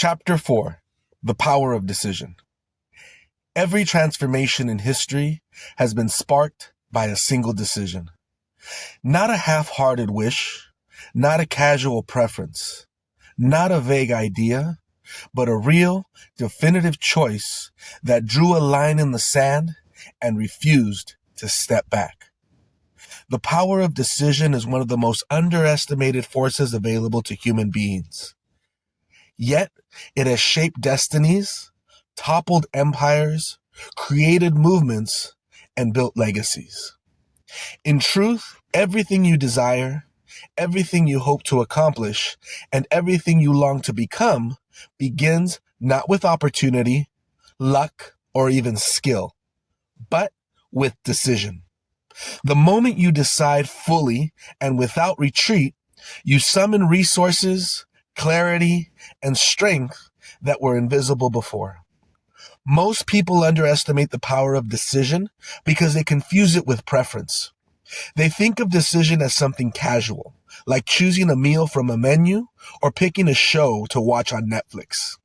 Chapter 4: The Power of Decision. Every transformation in history has been sparked by a single decision. Not a half-hearted wish, not a casual preference, not a vague idea, but a real, definitive choice that drew a line in the sand and refused to step back. The power of decision is one of the most underestimated forces available to human beings. Yet, it has shaped destinies, toppled empires, created movements, and built legacies. In truth, everything you desire, everything you hope to accomplish, and everything you long to become begins not with opportunity, luck, or even skill, but with decision. The moment you decide fully and without retreat, you summon resources, clarity, and strength that were invisible before. Most people underestimate the power of decision because they confuse it with preference. They think of decision as something casual, like choosing a meal from a menu or picking a show to watch on Netflix.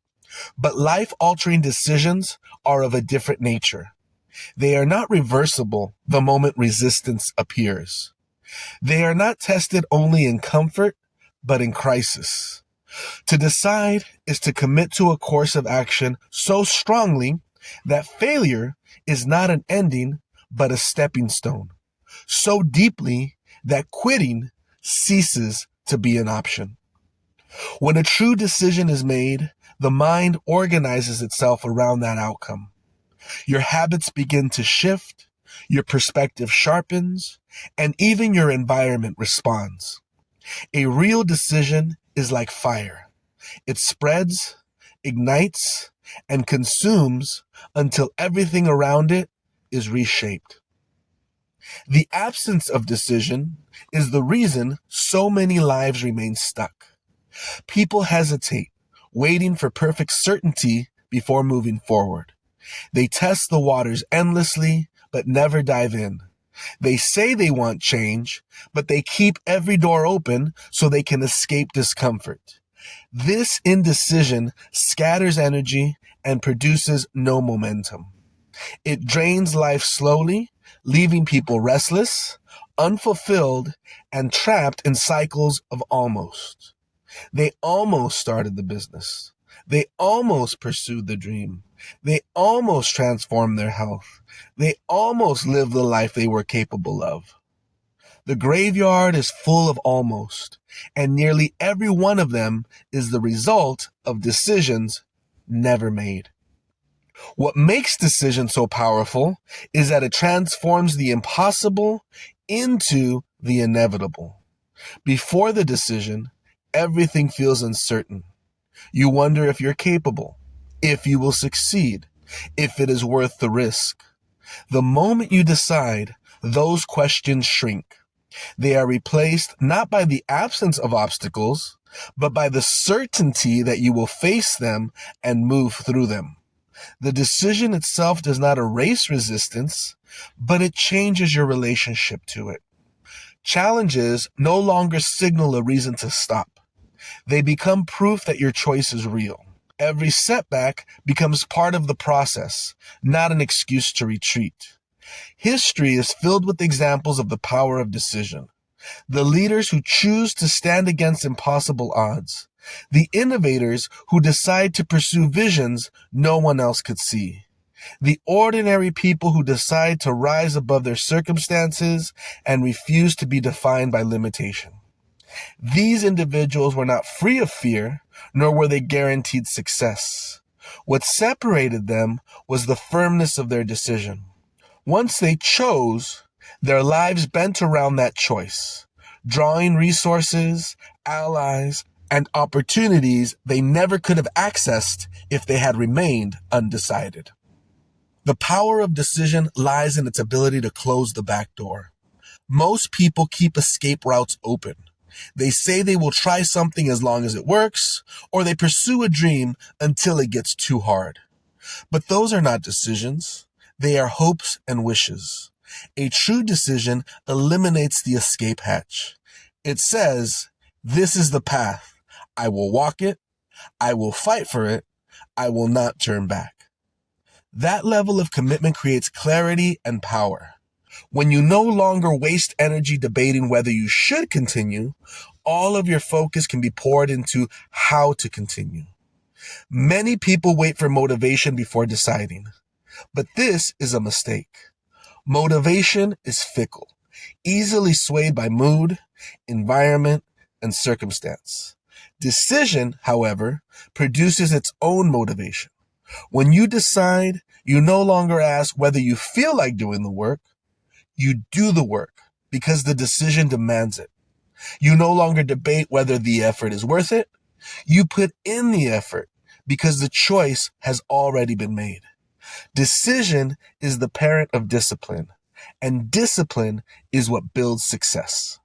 But life-altering decisions are of a different nature. They are not reversible the moment resistance appears. They are not tested only in comfort, but in crisis. To decide is to commit to a course of action so strongly that failure is not an ending, but a stepping stone. So deeply that quitting ceases to be an option. When a true decision is made, the mind organizes itself around that outcome. Your habits begin to shift, your perspective sharpens, and even your environment responds. A real decision is like fire. It spreads, ignites, and consumes until everything around it is reshaped. The absence of decision is the reason so many lives remain stuck. People hesitate, waiting for perfect certainty before moving forward. They test the waters endlessly, but never dive in. They say they want change, but they keep every door open so they can escape discomfort. This indecision scatters energy and produces no momentum. It drains life slowly, leaving people restless, unfulfilled, and trapped in cycles of almost. They almost started the business. They almost pursued the dream. They almost transformed their health. They almost lived the life they were capable of. The graveyard is full of almost, and nearly every one of them is the result of decisions never made. What makes decision so powerful is that it transforms the impossible into the inevitable. Before the decision, everything feels uncertain. You wonder if you're capable, if you will succeed, if it is worth the risk. The moment you decide, those questions shrink. They are replaced not by the absence of obstacles, but by the certainty that you will face them and move through them. The decision itself does not erase resistance, but it changes your relationship to it. Challenges no longer signal a reason to stop. They become proof that your choice is real. Every setback becomes part of the process, not an excuse to retreat. History is filled with examples of the power of decision. The leaders who choose to stand against impossible odds. The innovators who decide to pursue visions no one else could see. The ordinary people who decide to rise above their circumstances and refuse to be defined by limitation. These individuals were not free of fear, nor were they guaranteed success. What separated them was the firmness of their decision. Once they chose, their lives bent around that choice, drawing resources, allies, and opportunities they never could have accessed if they had remained undecided. The power of decision lies in its ability to close the back door. Most people keep escape routes open. They say they will try something as long as it works, or they pursue a dream until it gets too hard. But those are not decisions. They are hopes and wishes. A true decision eliminates the escape hatch. It says, "This is the path. I will walk it. I will fight for it. I will not turn back. That level of commitment creates clarity and power. When you no longer waste energy debating whether you should continue, all of your focus can be poured into how to continue. Many people wait for motivation before deciding, but this is a mistake. Motivation is fickle, easily swayed by mood, environment, and circumstance. Decision, however, produces its own motivation. When you decide, you no longer ask whether you feel like doing the work. You do the work because the decision demands it. You no longer debate whether the effort is worth it. You put in the effort because the choice has already been made. Decision is the parent of discipline, and discipline is what builds success.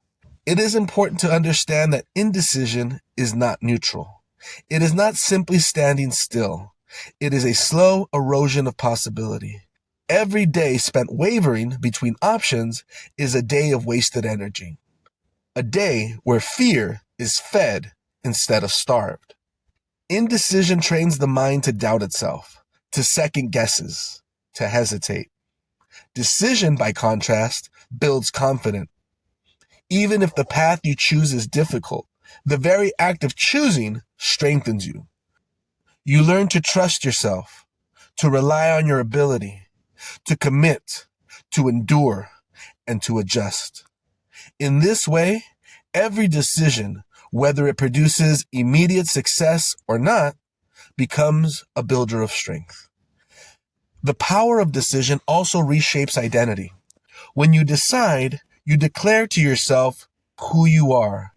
It is important to understand that indecision is not neutral. It is not simply standing still. It is a slow erosion of possibility. Every day spent wavering between options is a day of wasted energy. A day where fear is fed instead of starved. Indecision trains the mind to doubt itself, to second guesses, to hesitate. Decision, by contrast, builds confidence. Even if the path you choose is difficult, the very act of choosing strengthens you. You learn to trust yourself, to rely on your ability, to commit, to endure, and to adjust. In this way, every decision, whether it produces immediate success or not, becomes a builder of strength. The power of decision also reshapes identity. When you decide, you declare to yourself who you are.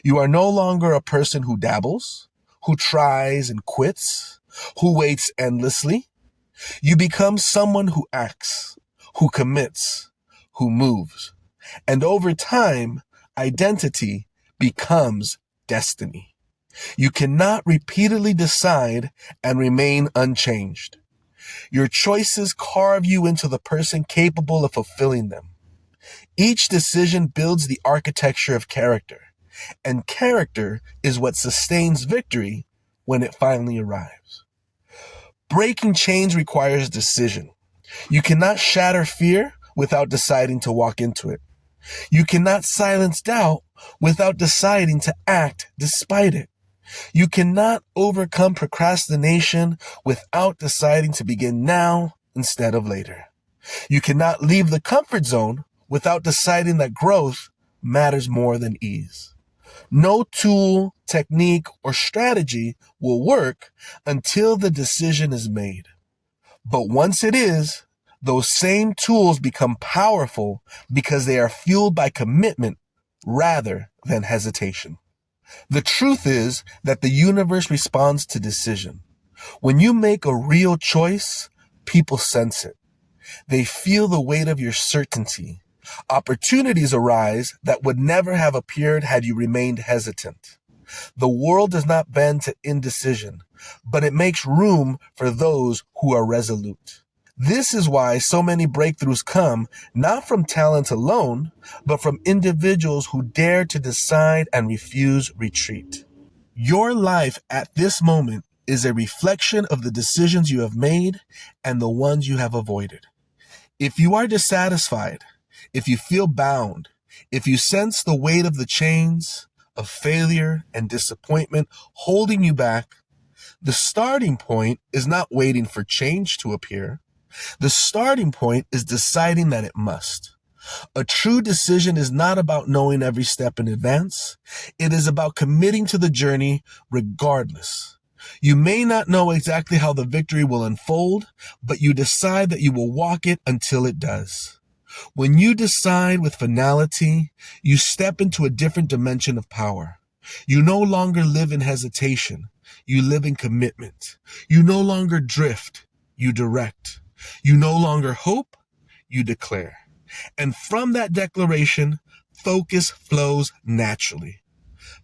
You are no longer a person who dabbles, who tries and quits, who waits endlessly. You become someone who acts, who commits, who moves. And over time, identity becomes destiny. You cannot repeatedly decide and remain unchanged. Your choices carve you into the person capable of fulfilling them. Each decision builds the architecture of character, and character is what sustains victory when it finally arrives. Breaking chains requires decision. You cannot shatter fear without deciding to walk into it. You cannot silence doubt without deciding to act despite it. You cannot overcome procrastination without deciding to begin now instead of later. You cannot leave the comfort zone without deciding that growth matters more than ease. No tool, technique, or strategy will work until the decision is made. But once it is, those same tools become powerful because they are fueled by commitment rather than hesitation. The truth is that the universe responds to decision. When you make a real choice, people sense it. They feel the weight of your certainty. Opportunities arise that would never have appeared had you remained hesitant. The world does not bend to indecision, but it makes room for those who are resolute. This is why so many breakthroughs come not from talent alone, but from individuals who dare to decide and refuse retreat. Your life at this moment is a reflection of the decisions you have made and the ones you have avoided. If you are dissatisfied, if you feel bound, if you sense the weight of the chains of failure and disappointment holding you back, the starting point is not waiting for change to appear. The starting point is deciding that it must. A true decision is not about knowing every step in advance. It is about committing to the journey regardless. You may not know exactly how the victory will unfold, but you decide that you will walk it until it does. When you decide with finality, you step into a different dimension of power. You no longer live in hesitation. You live in commitment. You no longer drift. You direct. You no longer hope. You declare. And from that declaration, focus flows naturally.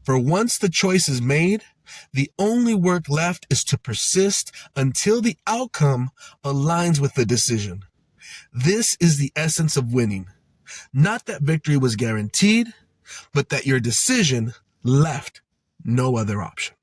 For once the choice is made, the only work left is to persist until the outcome aligns with the decision. This is the essence of winning. Not that victory was guaranteed, but that your decision left no other option.